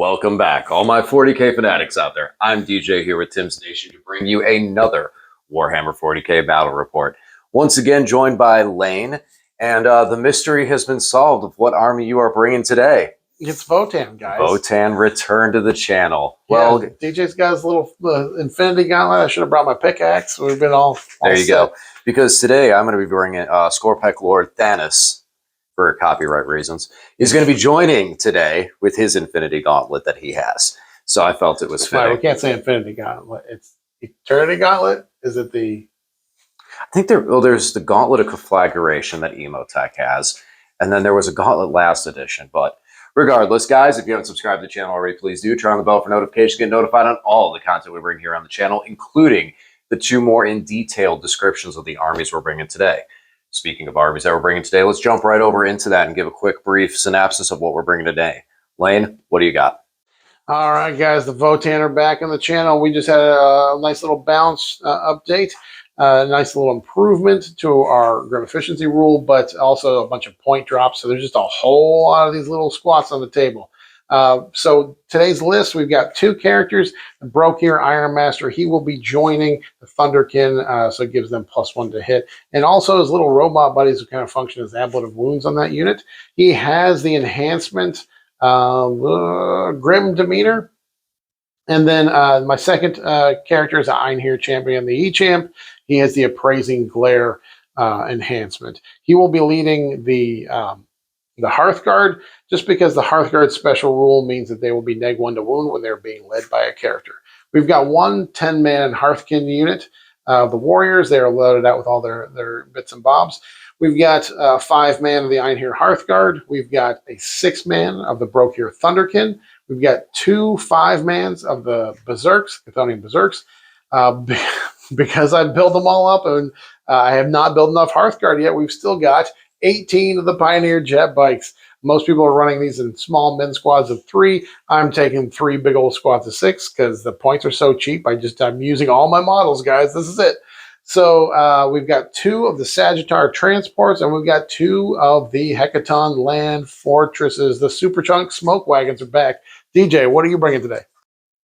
Welcome back, all my 40k fanatics out there. I'm DJ here with Tim's Nation to bring you another Warhammer 40k battle report. Once again, joined by Lane, and the mystery has been solved of what army you are bringing today. It's Votann, guys. Votann returned to the channel. Yeah, well, DJ's got his little infinity gauntlet. I should have brought my pickaxe. We've been all there you set. go. Because today I'm going to be bringing Scorpec Lord Thanos, for copyright reasons. He's going to be joining today with his Infinity Gauntlet that he has. So I felt it was fitting. We can't say Infinity Gauntlet. It's Eternity Gauntlet. Is it the... I think there's the Gauntlet of Conflagration that Emotech has. And then there was a Gauntlet last edition. But regardless, guys, if you haven't subscribed to the channel already, please do. Turn on the bell for notifications. Get notified on all the content we bring here on the channel, including the 2 more in detailed descriptions of the armies we're bringing today. Speaking of armies that we're bringing today, let's jump right over into that and give a quick brief synopsis of what we're bringing today. Lane, what do you got? All right, guys, the Votann are back on the channel. We just had a nice little bounce update, a nice little improvement to our grim efficiency rule, but also a bunch of point drops. So there's just a whole lot of these little squats on the table. So today's list, we've got 2 characters. The Brokir Iron Master, he will be joining the Thunderkin, so it gives them +1 to hit. And also his little robot buddies who kind of function as ablative wounds on that unit. He has the enhancement Grim Demeanor. And then my second character is Einhir Champion, the E-Champ. He has the Appraising Glare enhancement. He will be leading the Hearthguard, just because the Hearthguard special rule means that they will be -1 to wound when they're being led by a character. We've got 1 10-man Hearthkin unit. The Warriors, they are loaded out with all their bits and bobs. We've got 5-man of the Einhir Hearthguard. We've got a 6-man of the Brokir Thunderkin. We've got 2 5-mans of the Berserks, Chthonian Berserks. Because I built them all up and I have not built enough Hearthguard yet, we've still got 18 of the Pioneer Jet Bikes. Most people are running these in small min squads of 3. I'm taking 3 big old squads of 6 because the points are so cheap. I'm using all my models, guys. This is it. So we've got 2 of the Sagittar transports, and we've got 2 of the Hecaton land fortresses. The Superchunk smoke wagons are back. DJ, what are you bringing today?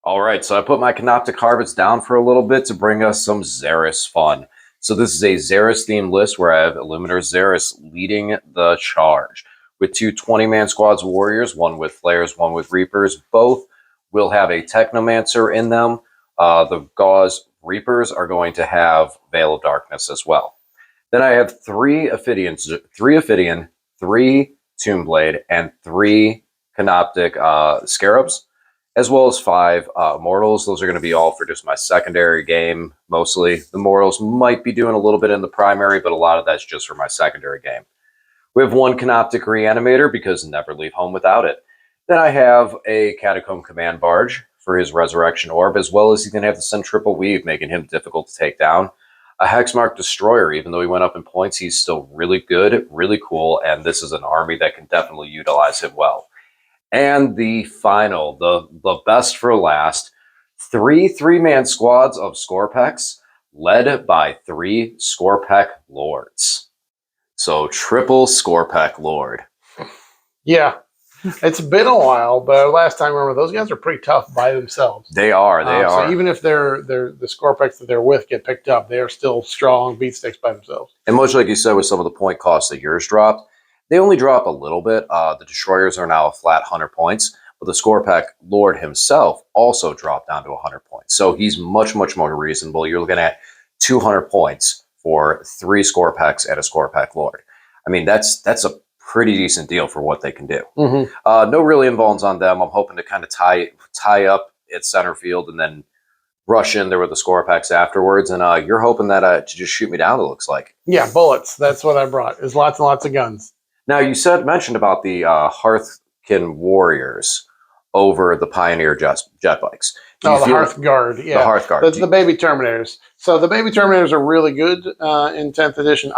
All right, so I put my Canoptic Harvest down for a little bit to bring us some Szeras fun. So this is a Szeras themed list where I have Illuminator Szeras leading the charge with 2 20-man squads of warriors, 1 with flares, 1 with reapers. Both will have a Technomancer in them. The Gauze Reapers are going to have Veil of Darkness as well. Then I have 3 Ophidian, 3 Tombblade, and 3 Canoptic Scarabs, as well as 5 Mortals. Those are going to be all for just my secondary game, mostly. The Mortals might be doing a little bit in the primary, but a lot of that's just for my secondary game. We have 1 Canoptic Reanimator, because never leave home without it. Then I have a Catacomb Command Barge for his Resurrection Orb, as well as he's going to have the Sun Triple Weave, making him difficult to take down. A Hexmark Destroyer, even though he went up in points, he's still really good, really cool, and this is an army that can definitely utilize him well. And the final, the best for last, 3 3-man squads of Scorpecs, led by 3 Scorpec Lords. So triple Scorpec Lord. Yeah, it's been a while, but last time, remember, those guys are pretty tough by themselves. They are. So even if they're the Scorpecs that they're with get picked up, they're still strong beatsticks by themselves. And much like you said with some of the point costs that yours dropped, they only drop a little bit. The Destroyers are now a flat 100 points, but the Scorpec Lord himself also dropped down to 100 points. So he's much, much more reasonable. You're looking at 200 points for 3 Scorpecs and a Scorpec Lord. I mean, that's a pretty decent deal for what they can do. Mm-hmm. No really invulns on them. I'm hoping to kind of tie up at center field and then rush in there with the Scorpecs afterwards. And you're hoping that to just shoot me down, it looks like. Yeah, bullets. That's what I brought. Is lots and lots of guns. Now, you mentioned about the Hearthkin Warriors over the Pioneer jet bikes. The Hearthguard. Yeah. The Hearthguard. The Baby Terminators. So the Baby Terminators are really good in 10th edition.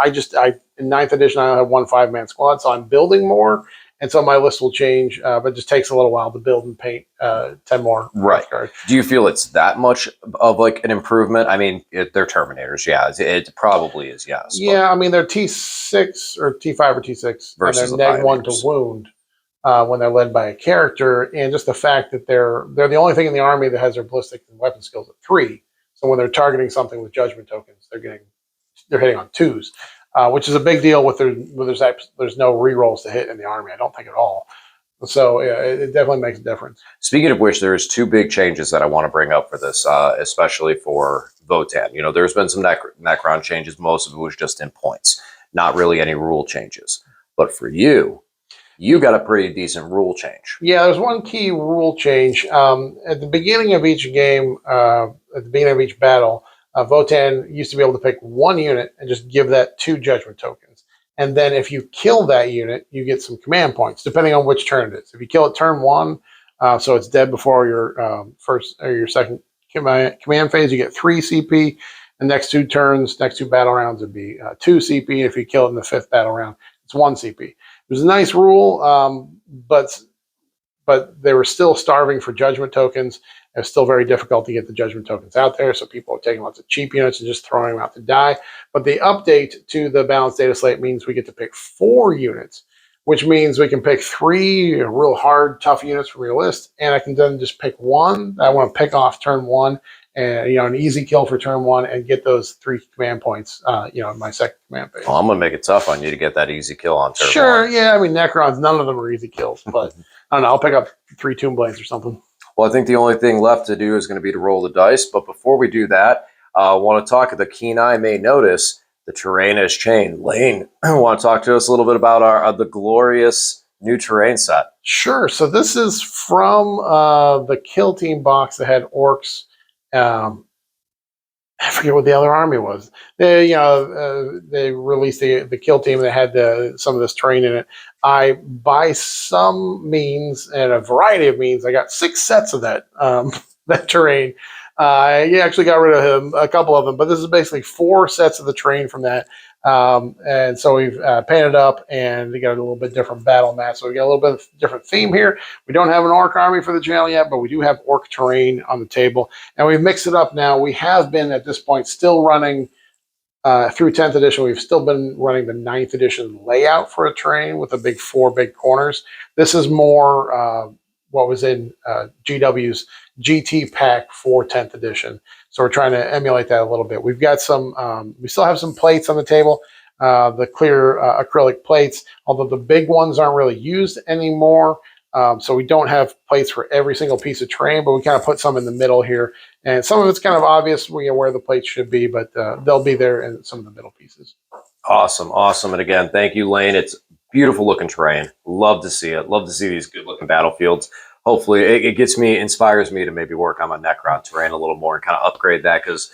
In 9th edition, I only have 1 5-man squad, so I'm building more. And so my list will change, but it just takes a little while to build and paint 10 more. Right. Do you feel it's that much of like an improvement? I mean, they're Terminators, yeah. It probably is, yes. Yeah, I mean, they're T6 or T5 or T6. Versus and they're -1 to wound. when they're led by a character, and just the fact that they're the only thing in the army that has their ballistic and weapon skills at 3. So when they're targeting something with judgment tokens, they're hitting on 2s, which is a big deal. There's no rerolls to hit in the army, I don't think at all. So yeah, it definitely makes a difference. Speaking of which, there's 2 big changes that I want to bring up for this, especially for Votann. You know, there's been some Necron changes. Most of it was just in points, not really any rule changes. But for you got a pretty decent rule change. Yeah, there's one key rule change. At the beginning of each game, at the beginning of each battle, Votann used to be able to pick 1 unit and just give that 2 judgment tokens. And then if you kill that unit, you get some command points, depending on which turn it is. If you kill it turn 1, so it's dead before your first or your second command phase, you get 3 CP. The next 2 turns, next 2 battle rounds would be 2 CP. And if you kill it in the 5th battle round, it's 1 CP. It was a nice rule, but they were still starving for judgment tokens. It was still very difficult to get the judgment tokens out there, so people are taking lots of cheap units and just throwing them out to die. But the update to the balanced data slate means we get to pick 4 units, which means we can pick 3 real hard, tough units from your list, and I can then just pick 1 that I want to pick off turn 1, and an easy kill for turn 1, and get those 3 command points, in my second command phase. Well, I'm gonna make it tough on you to get that easy kill on turn 1. Sure, yeah. I mean, Necrons, none of them are easy kills, but I don't know. I'll pick up 3 Tomb Blades or something. Well, I think the only thing left to do is going to be to roll the dice. But before we do that, I want to talk. The keen eye may notice the terrain has changed. Lane, want to talk to us a little bit about the glorious new terrain set? Sure. So this is from the Kill Team box that had orcs. I forget what the other army was. They released the Kill Team that had some of this terrain in it. I, by some means and a variety of means, I got 6 sets of that that terrain. I actually got rid of a couple of them, but this is basically 4 sets of the terrain from that. And so we've painted up, and we got a little bit different battle map. So we got a little bit of different theme here. We don't have an orc army for the channel yet, but we do have orc terrain on the table, and we've mixed it up now. We have been at this point still running through 10th edition. We've still been running the 9th edition layout for a terrain with the 4 big corners. This is more what was in GW's GT pack for 10th edition. So we're trying to emulate that a little bit. We've got we still have some plates on the table, the clear acrylic plates, although the big ones aren't really used anymore. So we don't have plates for every single piece of terrain, but we kind of put some in the middle here. And some of it's kind of obvious where the plates should be, but they'll be there in some of the middle pieces. Awesome. And again, thank you, Lane. It's beautiful looking terrain. Love to see it. Love to see these good looking battlefields. Hopefully it inspires me to maybe work on my Necron terrain a little more and kind of upgrade that, because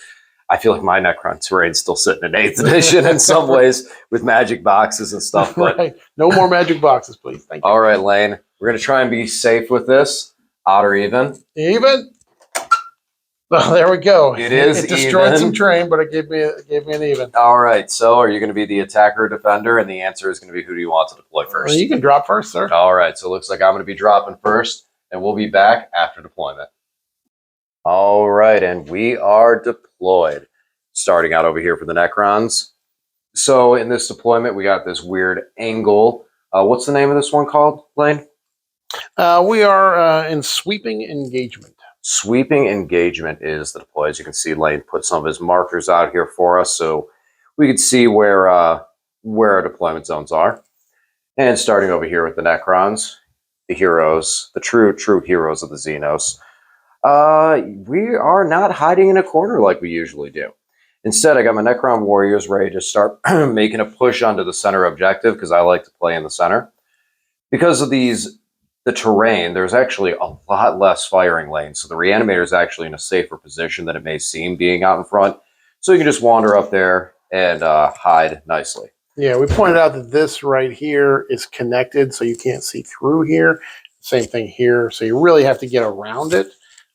I feel like my Necron terrain is still sitting in 8th edition in some ways with magic boxes and stuff. But right. No more magic boxes, please. Thank you. All right, Lane. We're going to try and be safe with this. Odd or even? Even? Well, there we go. It is It destroyed even. some terrain, but it gave me an even. All right. So are you going to be the attacker or defender? And the answer is going to be, who do you want to deploy first? Well, you can drop first, sir. All right. So it looks like I'm going to be dropping first, and we'll be back after deployment. All right. And we are deployed. Starting out over here for the Necrons. So in this deployment, we got this weird angle. What's the name of this one called, Lane? We are in sweeping engagement. Sweeping engagement is the deploy. As you can see, Lane put some of his markers out here for us, so we could see where our deployment zones are. And starting over here with the Necrons, the heroes, the true heroes of the Xenos. We are not hiding in a corner like we usually do. Instead, I got my Necron warriors ready to start making a push onto the center objective, because I like to play in the center. Because of the terrain, there's actually a lot less firing lanes, so the reanimator is actually in a safer position than it may seem being out in front. So you can just wander up there and hide nicely. Yeah, we pointed out that this right here is connected, so you can't see through here. Same thing here, so you really have to get around it.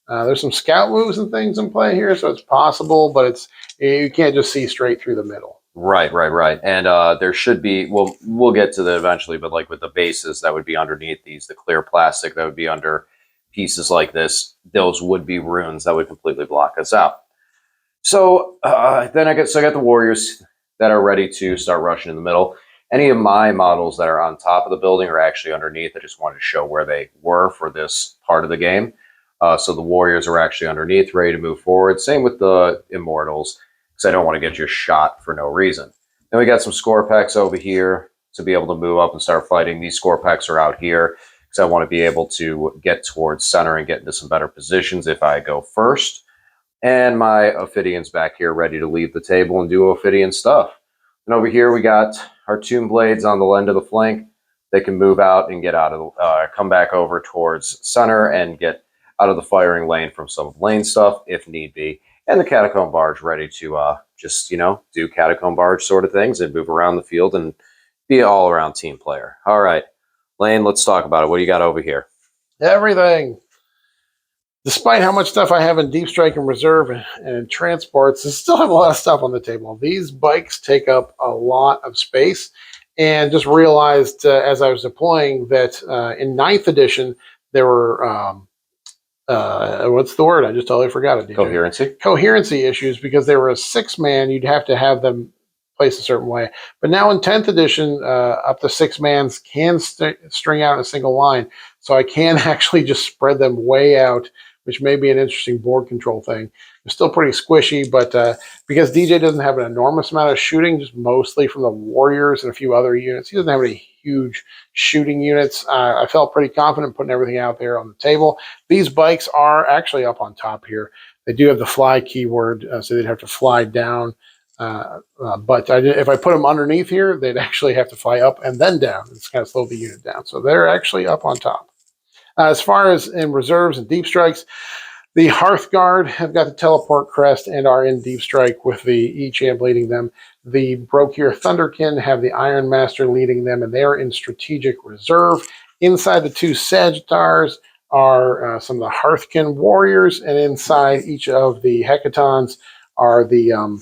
There's some scout moves and things in play here, so it's possible, but you can't just see straight through the middle. Right. And there should be, we'll get to that eventually, but like with the bases that would be underneath these, the clear plastic that would be under pieces like this, those would be runes that would completely block us out. So then I got the warriors that are ready to start rushing in the middle. Any of my models that are on top of the building are actually underneath. I just wanted to show where they were for this part of the game. So the warriors are actually underneath, ready to move forward. Same with the immortals, because I don't want to get just shot for no reason. Then we got some score packs over here to be able to move up and start fighting. These score packs are out here because I want to be able to get towards center and get into some better positions if I go first. And my Ophidian's back here ready to leave the table and do Ophidian stuff. And over here we got our Tomb Blades on the end of the flank. They can move out and get out of come back over towards center and get out of the firing lane from some lane stuff if need be. And the Catacomb Barge ready to just, do Catacomb Barge sort of things and move around the field and be an all-around team player. All right, Lane, let's talk about it. What do you got over here? Everything. Despite how much stuff I have in Deep Strike and Reserve and transports, I still have a lot of stuff on the table. These bikes take up a lot of space, and just realized as I was deploying that in 9th edition, there were... what's the word? I just totally forgot it. Coherency. Coherency issues, because they were a 6-man. You'd have to have them placed a certain way. But now in 10th edition, up to 6 mans can string out in a single line. So I can actually just spread them way out, which may be an interesting board control thing. They're still pretty squishy, but because DJ doesn't have an enormous amount of shooting, just mostly from the warriors and a few other units, he doesn't have any huge shooting units. I felt pretty confident putting everything out there on the table. These bikes are actually up on top here. They do have the fly keyword, so they'd have to fly down. But if I put them underneath here, they'd actually have to fly up and then down. It's kind of slow the unit down. So they're actually up on top. As far as in reserves and deep strikes, the Hearthguard have got the teleport crest and are in deep strike with the E-Champ leading them. The Brokir Thunderkin have the Iron Master leading them, and they are in strategic reserve. Inside the 2 Sagittars are some of the Hearthkin warriors, and inside each of the Hecatons are the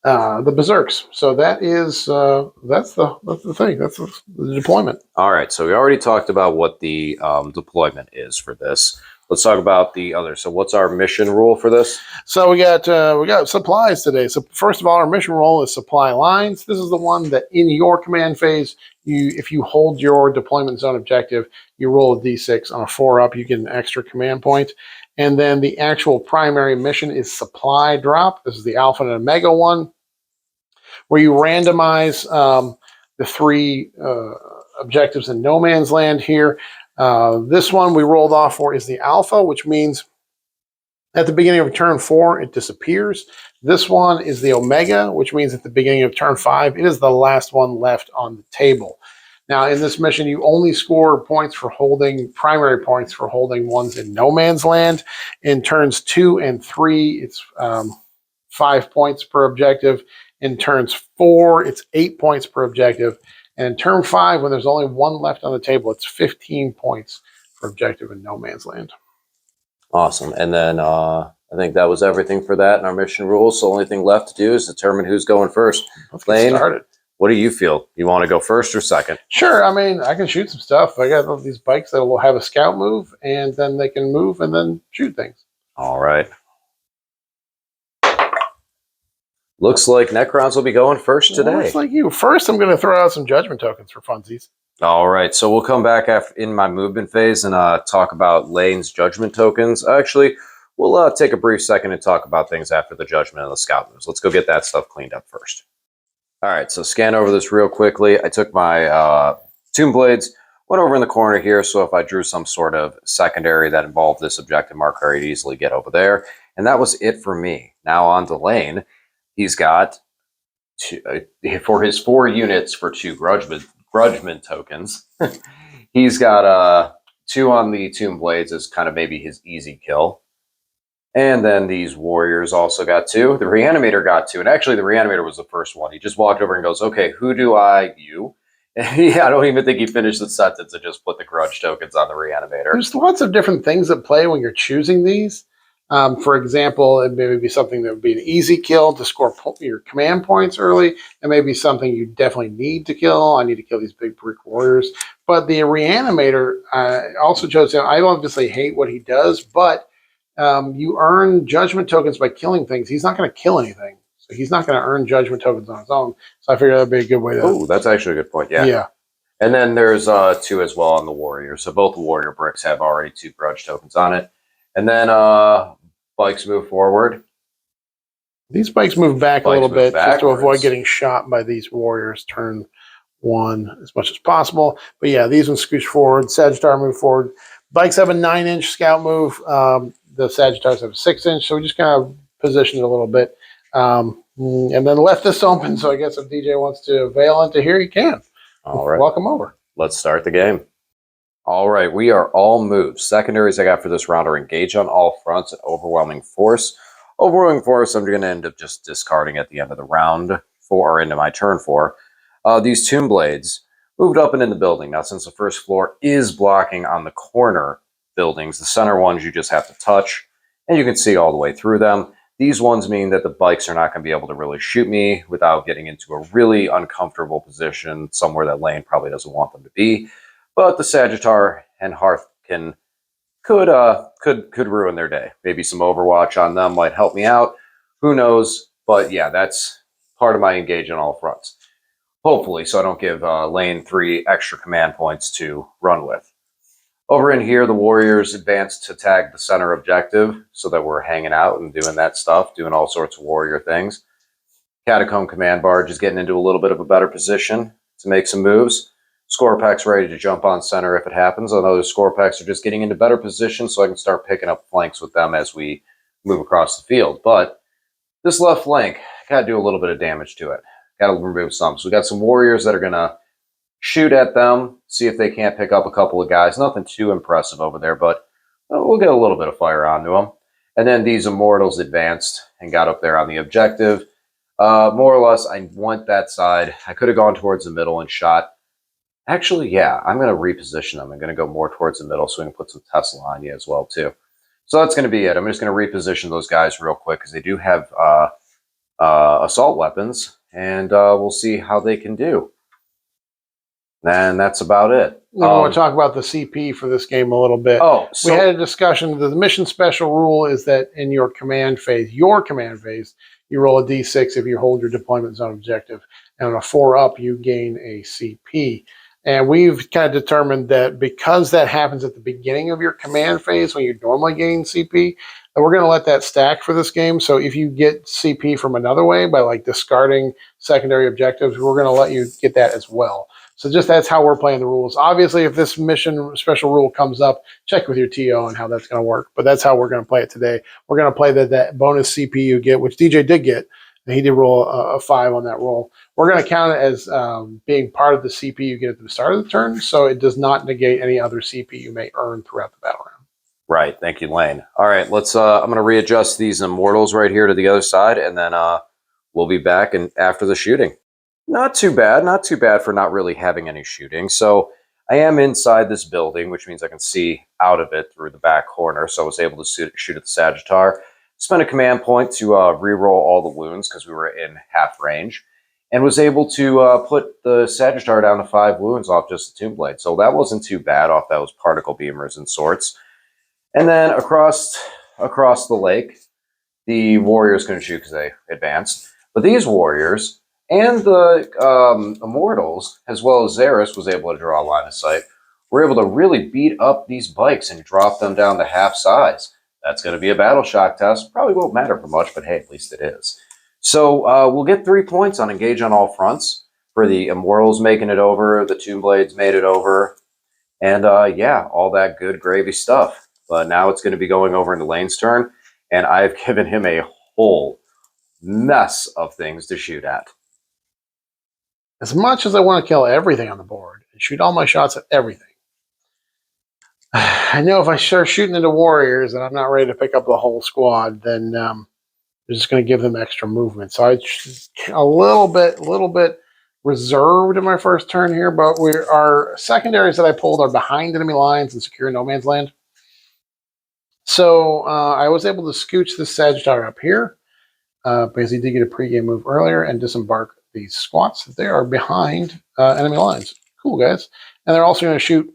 Berserks. So that is that's the thing. That's the deployment. All right. So we already talked about what the deployment is for this. Let's talk about the other. So what's our mission rule for this? So we got supplies today. So first of all, our mission rule is supply lines. This is the one that in your command phase, if you hold your deployment zone objective, you roll a d6. On a 4-up, you get an extra command point. And then the actual primary mission is supply drop. This is the Alpha and Omega one, where you randomize the 3 objectives in no man's land here. This one we rolled off for is the Alpha, which means at the beginning of turn 4, it disappears. This one is the Omega, which means at the beginning of turn 5, it is the last one left on the table. Now, in this mission, you only score points for holding, primary points for holding ones in no man's land. In turns 2 and 3, it's 5 points per objective. In turns 4, it's 8 points per objective. And in turn 5, when there's only one left on the table, it's 15 points for objective in no man's land. Awesome. And then I think that was everything for that in our mission rules. So the only thing left to do is determine who's going first. Let's get started. What do you feel? You want to go first or second? Sure. I mean, I can shoot some stuff. I got these bikes that will have a scout move, and then they can move and then shoot things. All right. Looks like Necrons will be going first today. Looks like you. First, I'm going to throw out some judgment tokens for funsies. All right, so we'll come back in my movement phase and talk about Lane's judgment tokens. Actually, we'll take a brief second and talk about things after the judgment and the scout moves. Let's go get that stuff cleaned up first. All right, so scan over this real quickly. I took my Tomb Blades, went over in the corner here, so if I drew some sort of secondary that involved this objective marker, I'd easily get over there. And that was it for me. Now on to Lane. He's got, for his 4 units for 2 grudgment tokens, he's got 2 on the Tomb Blades as kind of maybe his easy kill. And then these warriors also got 2. The Reanimator got 2. And actually, the Reanimator was the first one. He just walked over and goes, okay, who do you? And I don't even think he finished the sentence and just put the grudge tokens on the Reanimator. There's lots of different things at play when you're choosing these. For example, it may be something that would be an easy kill to score your command points early. It may be something you definitely need to kill. I need to kill these big brick warriors. But the Reanimator also chose him. I obviously hate what he does, but you earn judgment tokens by killing things. He's not going to kill anything. So he's not going to earn judgment tokens on his own. So I figured that'd be a good way to. Oh, that's actually a good point. Yeah. Yeah. And then there's 2 as well on the warrior. So both the warrior bricks have already 2 grudge tokens on it. And then bikes move forward. These bikes move back a little bit just to avoid backwards. getting shot by these warriors turn 1 as much as possible. But yeah, these ones scooch forward. Sagittar move forward. Bikes have a 9-inch scout move. The Sagittars have a 6-inch. So we just kind of position it a little bit. And then left this open. So I guess if DJ wants to avail into here, he can. All right. Welcome over. Let's start the game. All right, we are all moved. Secondaries I got for this round are engage on all fronts and overwhelming force. Overwhelming force, I'm going to end up just discarding at the end of the round or into my turn 4. These tomb blades moved up and in the building. Now, since the first floor is blocking on the corner buildings, the center ones you just have to touch, and you can see all the way through them. These ones mean that the bikes are not going to be able to really shoot me without getting into a really uncomfortable position somewhere that Lane probably doesn't want them to be. But the Sagittar and Hearth could ruin their day. Maybe some Overwatch on them might help me out. Who knows? But yeah, that's part of my engage on all fronts. Hopefully, so I don't give Lane 3 extra command points to run with. Over in here, the Warriors advance to tag the center objective so that we're hanging out and doing that stuff, doing all sorts of warrior things. Catacomb Command Barge is getting into a little bit of a better position to make some moves. Scorpack's ready to jump on center if it happens. Although the Scorpacks are just getting into better position so I can start picking up flanks with them as we move across the field. But this left flank, I got to do a little bit of damage to it. Got to remove some. So we got some Warriors that are going to shoot at them, see if they can't pick up a couple of guys. Nothing too impressive over there, but we'll get a little bit of fire onto them. And then these Immortals advanced and got up there on the objective. More or less, I went that side. I could have gone towards the middle and shot. Actually, yeah, I'm going to reposition them. I'm going to go more towards the middle so we can put some Tesla on you as well, too. So that's going to be it. I'm just going to reposition those guys real quick because they do have assault weapons, and we'll see how they can do. And that's about it. I want to talk about the CP for this game a little bit. Oh, so we had a discussion. The mission special rule is that in your command phase, you roll a d6 if you hold your deployment zone objective. And on a 4-up, you gain a CP. And we've kind of determined that because that happens at the beginning of your command phase when you normally gain CP, that we're going to let that stack for this game. So if you get CP from another way by like discarding secondary objectives, we're going to let you get that as well. So just that's how we're playing the rules. Obviously, if this mission special rule comes up, check with your TO on how that's going to work. But that's how we're going to play it today. We're going to play that bonus CP you get, which DJ did get. And he did roll a 5 on that roll. We're going to count it as being part of the CP you get at the start of the turn, so it does not negate any other CP you may earn throughout the battle round. Right. Thank you, Lane. All right, let's. I'm going to readjust these Immortals right here to the other side, and then we'll be back after the shooting. Not too bad. Not too bad for not really having any shooting. So I am inside this building, which means I can see out of it through the back corner. So I was able to shoot at the Sagittar. Spent a command point to re-roll all the wounds because we were in half range. And was able to put the Sagittar down to 5 wounds off just the Tomb Blade. So that wasn't too bad off those particle beamers and sorts. And then across the lake, the Warriors couldn't shoot because they advanced. But these Warriors and the Immortals, as well as Szeras, was able to draw a line of sight. We're able to really beat up these bikes and drop them down to half size. That's going to be a battle shock test. Probably won't matter for much, but hey, at least it is. So we'll get 3 points on engage on all fronts for the Immortals making it over, the Tomb Blades made it over, and yeah, all that good gravy stuff. But now it's going to be going over into Lane's turn, and I've given him a whole mess of things to shoot at. As much as I want to kill everything on the board and shoot all my shots at everything, I know if I start shooting into Warriors and I'm not ready to pick up the whole squad, then they're just going to give them extra movement. So I'm a little bit reserved in my first turn here, but our secondaries that I pulled are behind enemy lines and secure no man's land. So I was able to scooch the Sagittar up here because he did get a pregame move earlier and disembark these squats. They are behind enemy lines. Cool, guys. And they're also going to shoot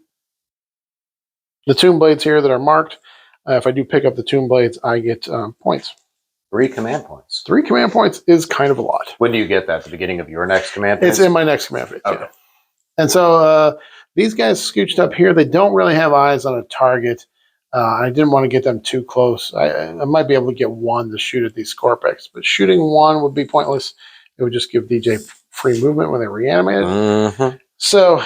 the Tomb Blades here that are marked. If I do pick up the Tomb Blades, I get points. 3 command points. 3 command points is kind of a lot. When do you get that? At the beginning of your next command phase? It's in my next command phase. Okay. Yeah. And so these guys scooched up here. They don't really have eyes on a target. I didn't want to get them too close. I might be able to get one to shoot at these Scorpex, but shooting one would be pointless. It would just give DJ free movement when they reanimated. Mm-hmm. So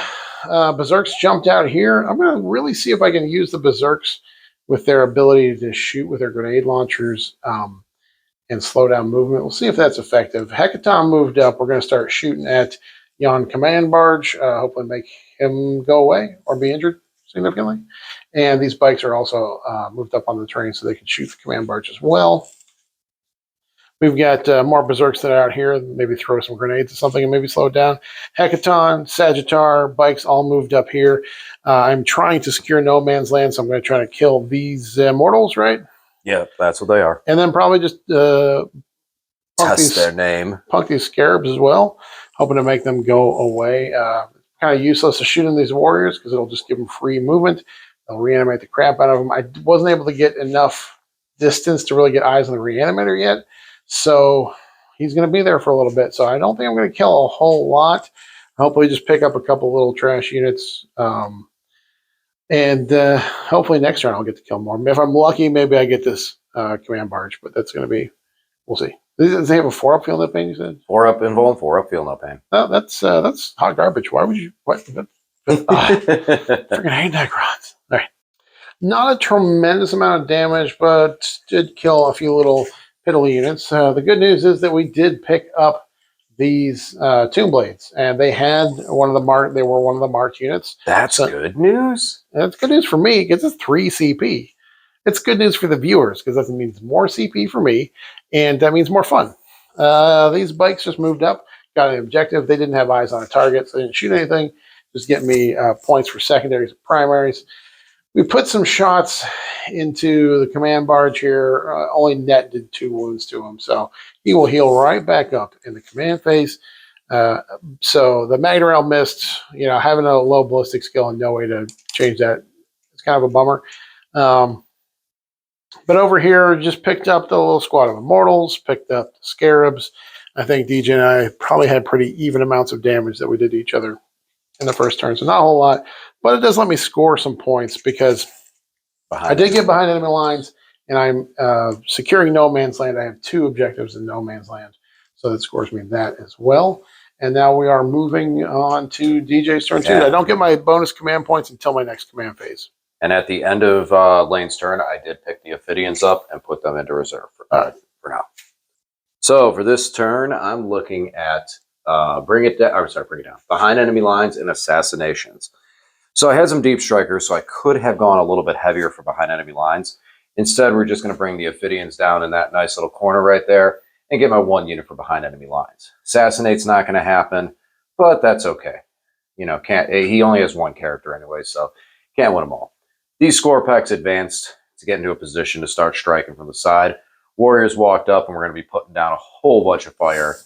Berserks jumped out here. I'm going to really see if I can use the Berserks with their ability to shoot with their grenade launchers and slow down movement. We'll see if that's effective. Hecaton moved up. We're going to start shooting at Yon Command Barge, hopefully make him go away or be injured significantly. And these bikes are also moved up on the terrain so they can shoot the Command Barge as well. We've got more Berserks that are out here. Maybe throw some grenades or something and maybe slow it down. Hecaton, Sagittar, bikes all moved up here. I'm trying to secure no man's land, so I'm going to try to kill these mortals, right? Yeah, that's what they are. And then probably just test their name. Punk these Scarabs as well, hoping to make them go away. Kind of useless to shoot in these warriors because it'll just give them free movement. They'll reanimate the crap out of them. I wasn't able to get enough distance to really get eyes on the reanimator yet, so he's going to be there for a little bit. So I don't think I'm going to kill a whole lot. Hopefully just pick up a couple little trash units. And hopefully next turn I'll get to kill more. If I'm lucky, maybe I get this Command Barge, but that's going to be, we'll see. Does they have a 4-up feel no pain, you said? 4-up invul and 4-up feel no pain. No, that's hot garbage. Why would you? What? Freaking hate Necrons. All right. Not a tremendous amount of damage, but did kill a few little piddly units. The good news is that we did pick up these Tomb Blades, and they had one of the marked. They were one of the marked units. That's good news. That's good news for me because it's 3 CP. It's good news for the viewers because that means more CP for me, and that means more fun. These bikes just moved up, got an objective. They didn't have eyes on a target, so they didn't shoot anything. Just get me points for secondaries and primaries. We put some shots into the Command Barge here. Only Net did 2 wounds to him, so he will heal right back up in the command phase. So the Magdarel missed. Having a low ballistic skill and no way to change that, it's kind of a bummer. But over here, just picked up the little squad of Immortals, picked up the Scarabs. I think DJ and I probably had pretty even amounts of damage that we did to each other in the first turn, so not a whole lot. But it does let me score some points because I did get behind enemy lines, and I'm securing no man's land. I have 2 objectives in no man's land, so that scores me that as well. And now we are moving on to DJ's turn 2. I don't get my bonus command points until my next command phase. And at the end of Lane's turn, I did pick the Ophidians up and put them into reserve for now. So for this turn, I'm looking at bring it down. Behind enemy lines and assassinations. So I had some deep strikers, so I could have gone a little bit heavier for behind enemy lines. Instead, we're just going to bring the Ophidians down in that nice little corner right there and get my 1 unit for behind enemy lines. Assassinate's not going to happen, but that's okay. He only has 1 character anyway, so can't win them all. These Scorpex advanced to get into a position to start striking from the side. Warriors walked up, and we're going to be putting down a whole bunch of fire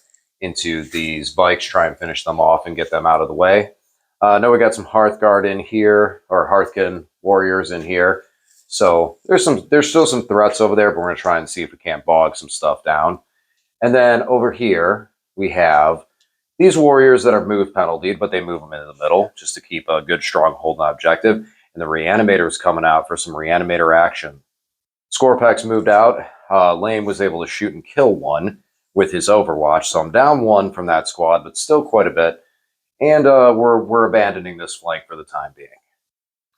into these bikes, try and finish them off and get them out of the way. Know we got some Hearthguard in here, or Hearthkin warriors in here. So there's still some threats over there, but we're going to try and see if we can't bog some stuff down. And then over here, we have these warriors that are move penaltied, but they move them into the middle just to keep a good stronghold on objective. And the Reanimator is coming out for some Reanimator action. Scorpex moved out. Lane was able to shoot and kill 1 with his Overwatch. So I'm down 1 from that squad, but still quite a bit. And we're abandoning this flank for the time being.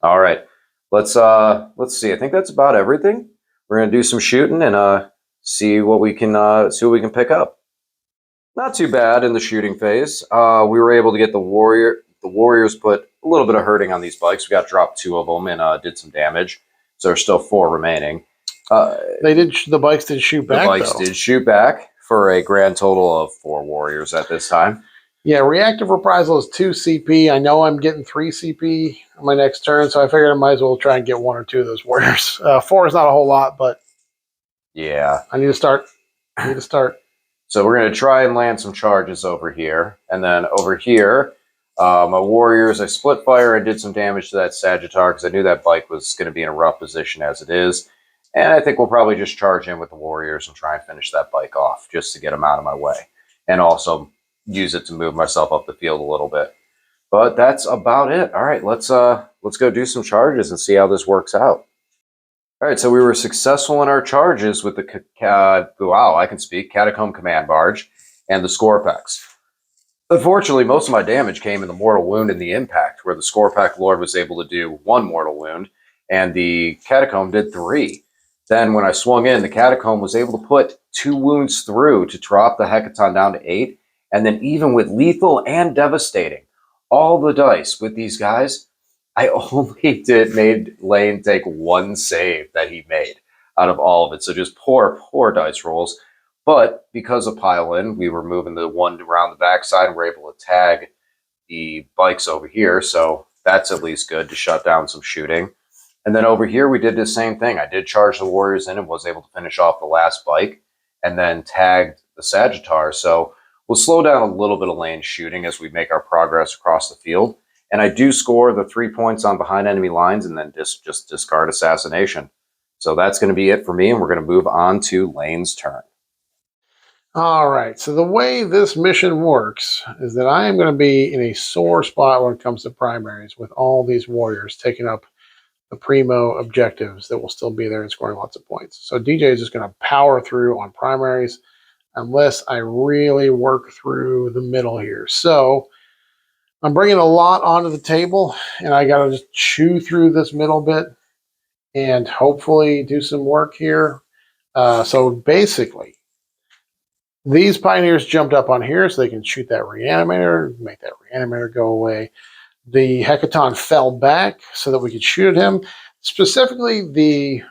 All right, let's see. I think that's about everything. We're gonna do some shooting and see what we can pick up. Not too bad in the shooting phase. We were able to get the Warriors put a little bit of hurting on these bikes. We got dropped 2 of them and did some damage. So there's still 4 remaining. The bikes did shoot back. The bikes did shoot back for a grand total of 4 Warriors at this time. Yeah, reactive reprisal is 2 CP. I know I'm getting 3 CP on my next turn, so I figured I might as well try and get 1 or 2 of those warriors. 4 is not a whole lot, but yeah, I need to start. So we're going to try and land some charges over here, and then over here, my warriors. I split fire and did some damage to that Sagittar because I knew that bike was going to be in a rough position as it is, And I think we'll probably just charge in with the Warriors and try and finish that bike off just to get them out of my way. And also use it to move myself up the field a little bit. But that's about it. All right, let's go do some charges and see how this works out. All right, so we were successful in our charges with the wow, I can speak, Catacomb Command Barge and the Scorpex. Unfortunately, most of my damage came in the Mortal Wound and the Impact, where the Scorpack Lord was able to do 1 Mortal Wound, and the Catacomb did 3. Then when I swung in, the Catacomb was able to put 2 wounds through to drop the Hecaton down to 8, and then even with lethal and devastating, all the dice with these guys, I only made Lane take 1 save that he made out of all of it. So just poor dice rolls. But because of pile-in, we were moving the one around the backside and we're able to tag the bikes over here. So that's at least good to shut down some shooting. And then over here, we did the same thing. I did charge the Warriors in and was able to finish off the last bike and then tagged the Sagittar. So we'll slow down a little bit of lane shooting as we make our progress across the field. And I do score the 3 points on behind enemy lines and then just discard Assassination. So that's going to be it for me, and we're going to move on to Lane's turn. All right, so the way this mission works is that I am going to be in a sore spot when it comes to primaries with all these warriors taking up the primo objectives that will still be there and scoring lots of points. So DJ is just going to power through on primaries unless I really work through the middle here. So I'm bringing a lot onto the table, and I got to just chew through this middle bit and hopefully do some work here. So basically, these Pioneers jumped up on here so they can shoot that Reanimator, make that Reanimator go away. The Hecaton fell back so that we could shoot at him. Specifically, the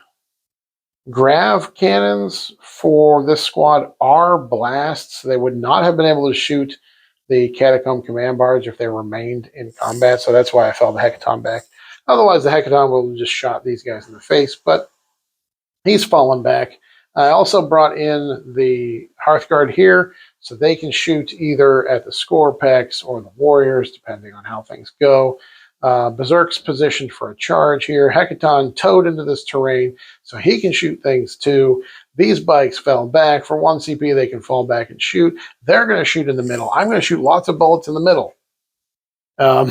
Grav cannons for this squad are blasts. They would not have been able to shoot the Catacomb Command Barge if they remained in combat, so that's why I fell the Hecaton back. Otherwise, the Hecaton would have just shot these guys in the face, but he's fallen back. I also brought in the Hearthguard here so they can shoot either at the Scorpex or the Warriors, depending on how things go. Berserk's positioned for a charge here. Hecaton towed into this terrain so he can shoot things too. These bikes fell back. For 1 CP, they can fall back and shoot. They're going to shoot in the middle. I'm going to shoot lots of bullets in the middle. And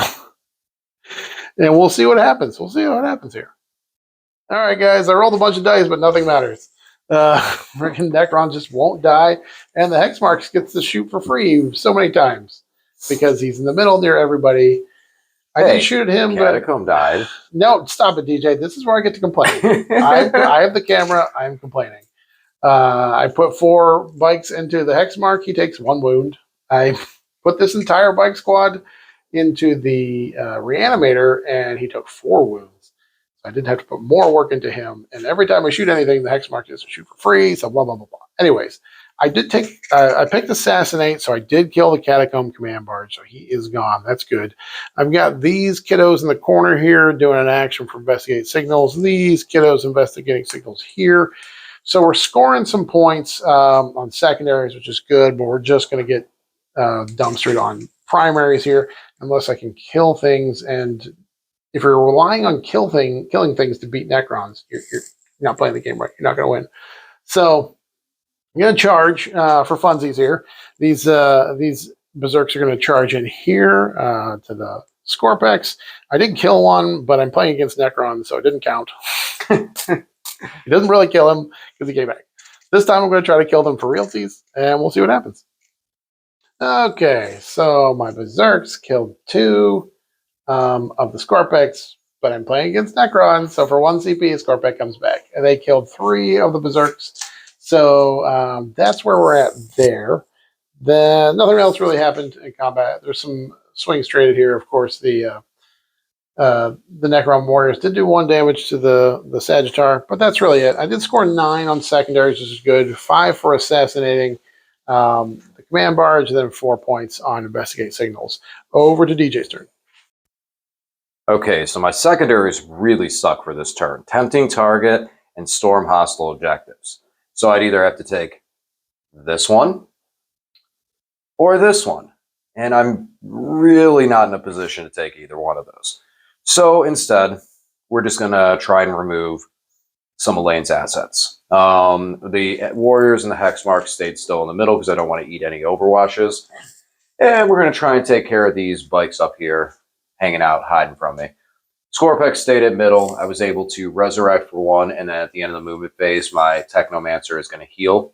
we'll see what happens. We'll see what happens here. All right, guys, I rolled a bunch of dice, but nothing matters. Freaking Necron just won't die, and the Hexmarks gets to shoot for free so many times because he's in the middle near everybody. I did shoot at him, Catacomb died. No, stop it, DJ. This is where I get to complain. I have the camera. I am complaining. I put 4 bikes into the Hexmark. He takes 1 wound. I put this entire bike squad into the Reanimator, and he took 4 wounds. I did have to put more work into him. And every time I shoot anything, the Hexmark is to shoot for free. So blah, blah, blah, blah. Anyways, I did take, I picked Assassinate. So I did kill the Catacomb Command Barge. So he is gone. That's good. I've got these kiddos in the corner here doing an action for Investigate Signals. These kiddos investigating signals here. So we're scoring some points on secondaries, which is good. But we're just going to get dumpstered on primaries here unless I can kill things. And if you're relying on killing things to beat Necrons, you're not playing the game right. You're not going to win. So I'm going to charge for funsies here. These Berserks are going to charge in here to the Scorpex. I did kill one, but I'm playing against Necrons, so it didn't count. It doesn't really kill him because he came back. This time I'm going to try to kill them for realties, and we'll see what happens. Okay, so my Berserks killed 2. Of the Scorpex, but I'm playing against Necron, so for 1 CP, Scorpex comes back. And they killed 3 of the Berserks, so that's where we're at there. Then nothing else really happened in combat. There's some swings traded here. Of course, the Necron Warriors did do 1 damage to the Sagittar, but that's really it. I did score 9 on secondaries, which is good. 5 for assassinating the Command Barge, and then 4 points on Investigate Signals. Over to DJ's turn. Okay, so my secondaries really suck for this turn. Tempting Target and Storm Hostile Objectives. So I'd either have to take this one or this one. And I'm really not in a position to take either one of those. So instead, we're just going to try and remove some of Lane's assets. The Warriors and the Hexmark stayed still in the middle because I don't want to eat any Overwatches. And we're going to try and take care of these bikes up here, hanging out, hiding from me. Scorpex stayed at middle. I was able to resurrect for one, and then at the end of the movement phase, my Technomancer is going to heal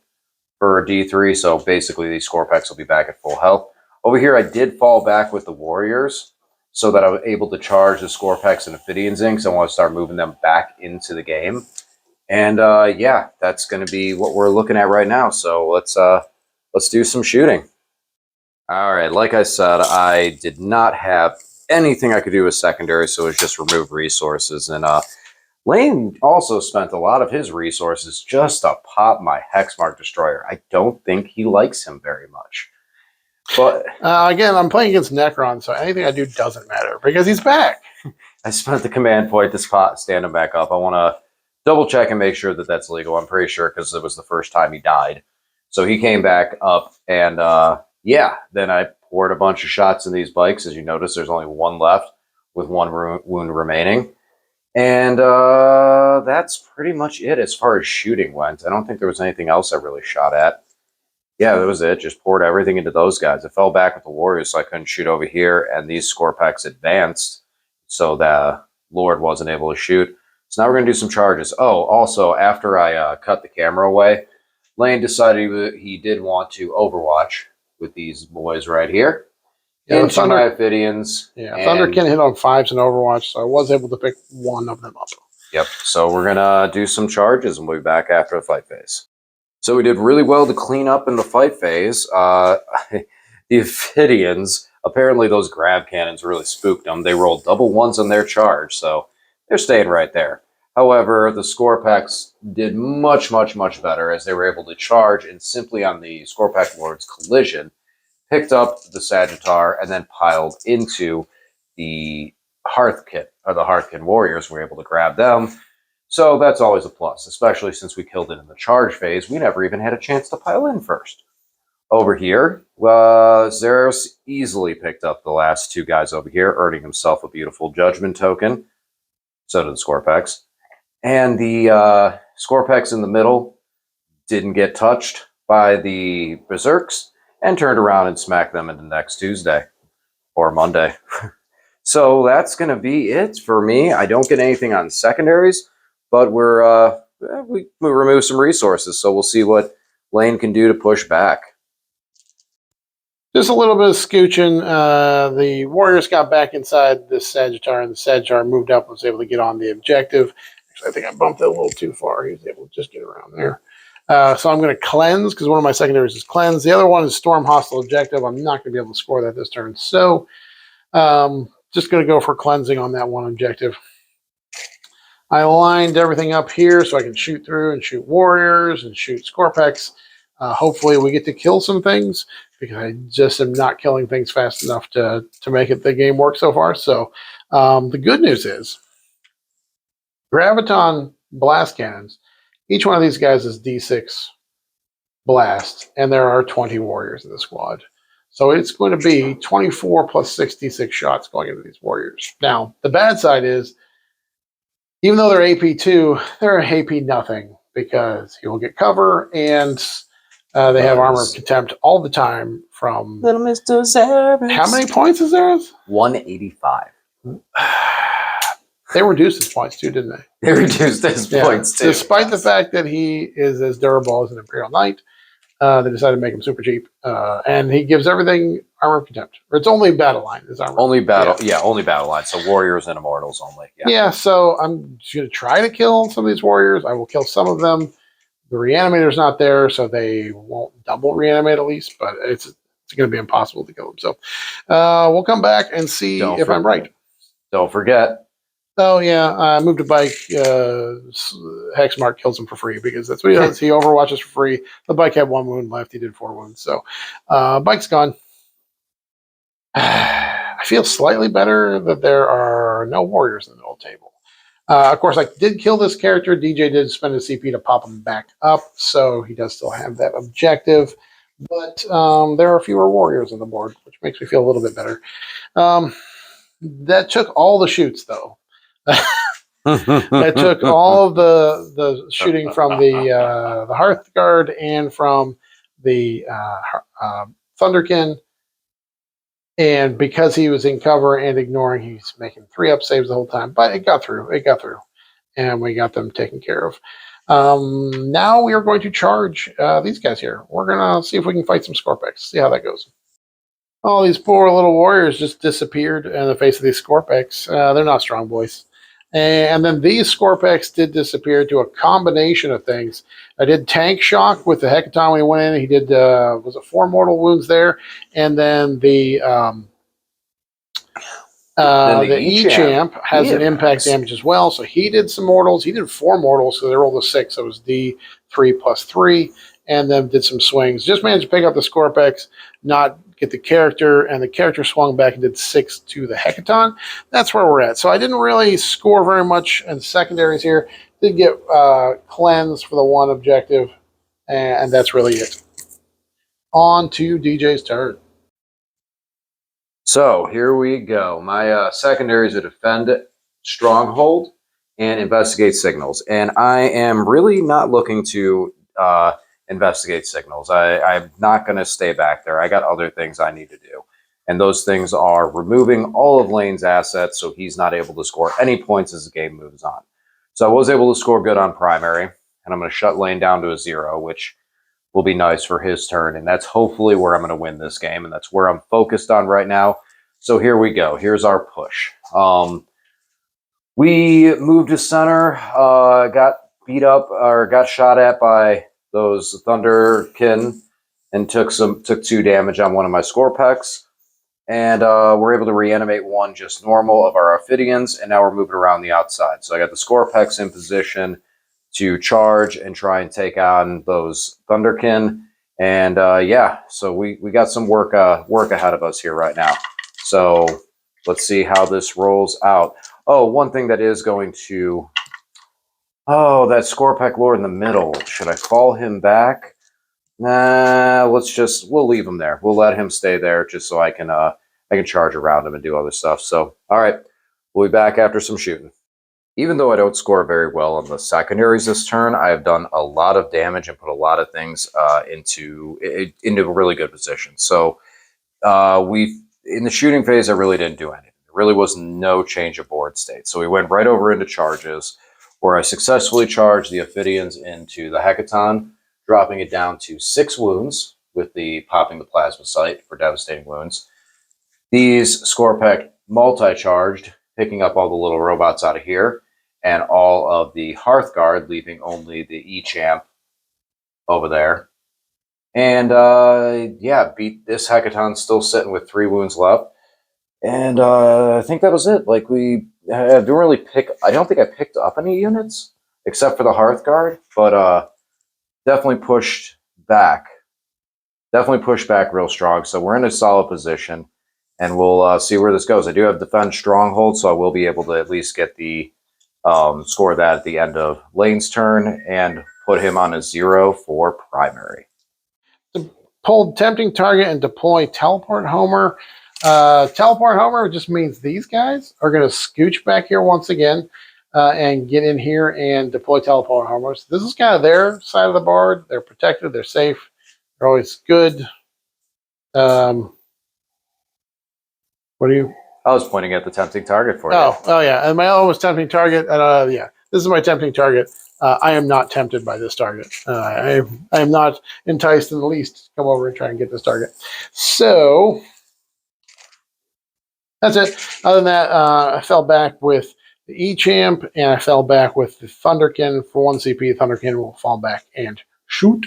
for D3, so basically these Scorpex will be back at full health. Over here, I did fall back with the Warriors so that I was able to charge the Scorpex and Ophidians in, because I want to start moving them back into the game. And yeah, that's going to be what we're looking at right now. So let's do some shooting. All right, like I said, I did not have anything I could do with secondary, so it was just remove resources. And Lane also spent a lot of his resources just to pop my Hexmark Destroyer. I don't think he likes him very much. But again, I'm playing against Necrons, so anything I do doesn't matter because he's back. I spent the command point to stand him back up. I want to double check and make sure that that's legal. I'm pretty sure because it was the first time he died. So he came back up, and yeah, then I poured a bunch of shots in these bikes. As you notice, there's only one left with one wound remaining. And that's pretty much it as far as shooting went. I don't think there was anything else I really shot at. Yeah, that was it. Just poured everything into those guys. I fell back with the Warriors, so I couldn't shoot over here. And these Scorpex advanced, so the Lord wasn't able to shoot. So now we're going to do some charges. Oh, also, after I cut the camera away, Lane decided he did want to Overwatch with these boys right here. Yeah, into my Ophidians. Yeah, Thunder can hit on 5s in Overwatch, so I was able to pick one of them up. Yep, so we're going to do some charges, and we'll be back after the fight phase. So we did really well to clean up in the fight phase. The Ophidians, apparently those grab cannons really spooked them. They rolled double ones on their charge, so they're staying right there. However, the Scorpex did much, much, much better as they were able to charge, and simply on the Scorpex Lord's collision, picked up the Sagittar and then piled into the Hearthkin, or the Hearthkin Warriors. We were able to grab them. So that's always a plus, especially since we killed it in the charge phase. We never even had a chance to pile in first. Over here, Szeras easily picked up the last two guys over here, earning himself a beautiful judgment token. So did the Scorpex. And the Scorpex in the middle didn't get touched by the Berserks and turned around and smacked them into next Tuesday or Monday. So that's going to be it for me. I don't get anything on secondaries, but we remove some resources, so we'll see what Lane can do to push back. Just a little bit of scooching. The Warriors got back inside the Sagittar, and the Sagittar moved up and was able to get on the objective. Actually, I think I bumped it a little too far. He was able to just get around there. So I'm going to cleanse, because one of my secondaries is cleanse. The other one is storm hostile objective. I'm not going to be able to score that this turn. So just going to go for cleansing on that one objective. I aligned everything up here so I can shoot through and shoot Warriors and shoot Scorpex. Hopefully we get to kill some things, because I just am not killing things fast enough to make the game work so far. So the good news is Graviton blast cannons. Each one of these guys is D6 blast, and there are 20 Warriors in the squad. So it's going to be 24 plus 66 shots going into these Warriors. Now, the bad side is, even though they're AP2, they're AP nothing, because he will get cover, and they have Armor of Contempt all the time from... Little Mr. Szeras. How many points is theirs? 185. They reduced his points too, didn't they? They reduced his points too. Despite the fact that he is as durable as an Imperial Knight, they decided to make him super cheap. And he gives everything Armor of Contempt. Or it's only battle line. Is armor. Only battle, yeah, only battle line. So Warriors and Immortals only. Yeah, so I'm going to try to kill some of these Warriors. I will kill some of them. The Reanimator's not there, so they won't double reanimate at least, but it's going to be impossible to kill them. So we'll come back and see if I'm right. Don't forget. Oh, yeah, I moved a bike. Hexmark kills him for free, because that's what he does. He overwatches for free. The bike had 1 wound left. He did 4 wounds. So bike's gone. I feel slightly better that there are no Warriors in the middle table. Of course, I did kill this character. DJ did spend his CP to pop him back up, so he does still have that objective. But there are fewer Warriors on the board, which makes me feel a little bit better. That took all the shoots, though. I took all of the shooting from the Hearthguard and from the Thunderkin, and because he was in cover and ignoring, he's making 3-up saves the whole time. But it got through. It got through, and we got them taken care of. Now we are going to charge these guys here. We're gonna see if we can fight some Scorpex. See how that goes. All these poor little warriors just disappeared in the face of these Scorpex. They're not strong boys. And then these Scorpex did disappear to a combination of things. I did tank shock with the Hecaton when he went in. He did, was it 4 mortal wounds there? And then the E-Champ has an impact damage as well. So he did some mortals. He did 4 mortals, so they rolled a 6. So it was D3 plus 3. And then did some swings. Just managed to pick up the Scorpex, not get the character, and the character swung back and did 6 to the Hecaton. That's where we're at. So I didn't really score very much in secondaries here. Did get cleanse for the 1 objective, and that's really it. On to DJ's turn. So here we go. My secondaries are defend stronghold and investigate signals, and I am really not looking to investigate signals. I'm not going to stay back there. I got other things I need to do. And those things are removing all of Lane's assets so he's not able to score any points as the game moves on. So I was able to score good on primary, and I'm going to shut Lane down to a 0, which will be nice for his turn. And that's hopefully where I'm going to win this game, and that's where I'm focused on right now. So here we go. Here's our push. We moved to center, got beat up or got shot at by those Thunderkin, and took 2 damage on one of my Scorpex, and we're able to reanimate 1 just normal of our Ophidians, and now we're moving around the outside. So I got the Scorpex in position to charge and try and take on those Thunderkin, and yeah, so we got some work ahead of us here right now. So let's see how this rolls out. Oh, one thing that is going to... Oh, that Scorpec Lord in the middle. Should I fall him back? Nah, we'll leave him there. We'll let him stay there just so I can charge around him and do other stuff. So, all right, we'll be back after some shooting. Even though I don't score very well on the secondaries this turn, I have done a lot of damage and put a lot of things into a really good position. So, in the shooting phase, I really didn't do anything. There really was no change of board state. So we went right over into charges, where I successfully charged the Ophidians into the Hecaton, dropping it down to 6 wounds with the popping the plasma sight for devastating wounds. These Scorpec multi-charged, picking up all the little robots out of here, and all of the Hearthguard, leaving only the E-Champ over there. And yeah, beat this Hecaton, still sitting with 3 wounds left. And I think that was it. Like, I don't really I don't think I picked up any units except for the Hearthguard, but definitely pushed back. Definitely pushed back real strong. So we're in a solid position, and we'll see where this goes. I do have defend stronghold, so I will be able to at least get the score that at the end of Lane's turn and put him on a 0 for primary. Pull tempting target and deploy teleport Homer. Teleport Homer just means these guys are going to scooch back here once again and get in here and deploy teleport Homer. So this is kind of their side of the board. They're protected. They're safe. They're always good. What are you? I was pointing at the tempting target for you. Oh yeah, and my other was tempting target. Yeah, this is my tempting target. I am not tempted by this target. I am not enticed in the least to come over and try and get this target. So that's it. Other than that, I fell back with the E-Champ, and I fell back with the Thunderkin for 1 CP. Thunderkin will fall back and shoot,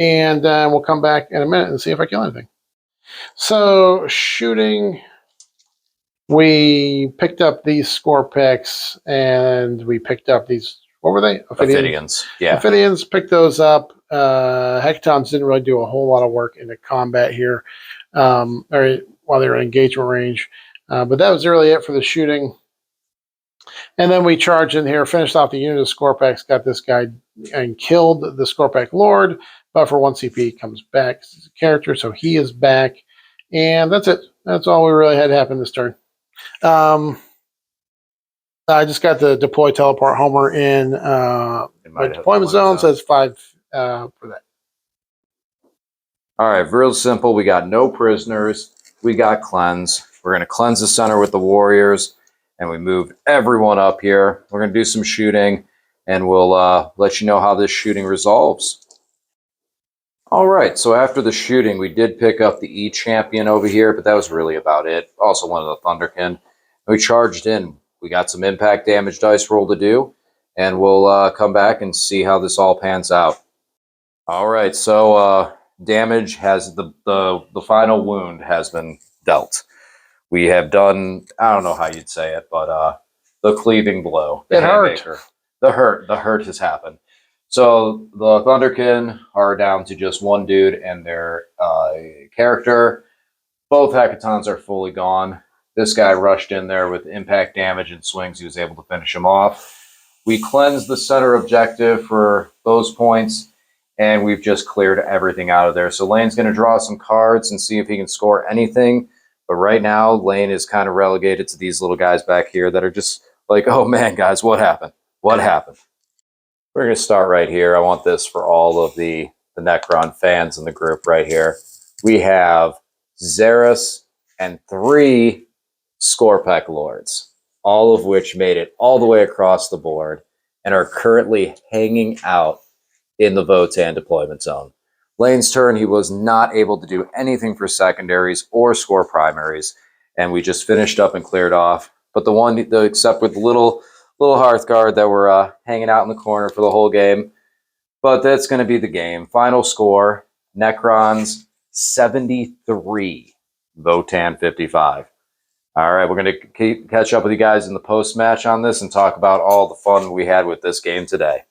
and we'll come back in a minute and see if I kill anything. So shooting, we picked up these Scorpex, and we picked up these. What were they? Ophidians. Yeah. Ophidians, picked those up. Hecatons didn't really do a whole lot of work into combat here, or while they were in engagement range. But that was really it for the shooting. And then we charged in here, finished off the unit of Scorpex, got this guy and killed the Scorpec Lord. But for 1 CP, comes back as a character, so he is back. And that's it. That's all we really had happen this turn. I just got the deploy teleport Homer in my deployment zone. Says 5 for that. All right, real simple. We got no prisoners. We got cleanse. We're going to cleanse the center with the warriors, and we move everyone up here. We're going to do some shooting, and we'll let you know how this shooting resolves. All right, so after the shooting, we did pick up the E champion over here, but that was really about it. Also one of the Thunderkin. We charged in. We got some impact damage dice roll to do, and we'll come back and see how this all pans out. All right, so damage has the final wound has been dealt. We have done, I don't know how you'd say it, but the cleaving blow, the haymaker, the hurt has happened. So the Thunderkin are down to just one dude and their character. Both hackathons are fully gone. This guy rushed in there with impact damage and swings. He was able to finish him off. We cleansed the center objective for those points, and we've just cleared everything out of there. So Lane's going to draw some cards and see if he can score anything. But right now, Lane is kind of relegated to these little guys back here that are just like, oh man, guys, what happened? What happened? We're going to start right here. I want this for all of the Necron fans in the group right here. We have Szeras and 3 Scorpec Lords, all of which made it all the way across the board and are currently hanging out in the Votann deployment zone. Lane's turn, he was not able to do anything for secondaries or score primaries, and we just finished up and cleared off. But except with the little Hearthguard that were hanging out in the corner for the whole game. But that's going to be the game. Final score, Necrons 73, Votann 55. All right, we're going to catch up with you guys in the post-match on this and talk about all the fun we had with this game today.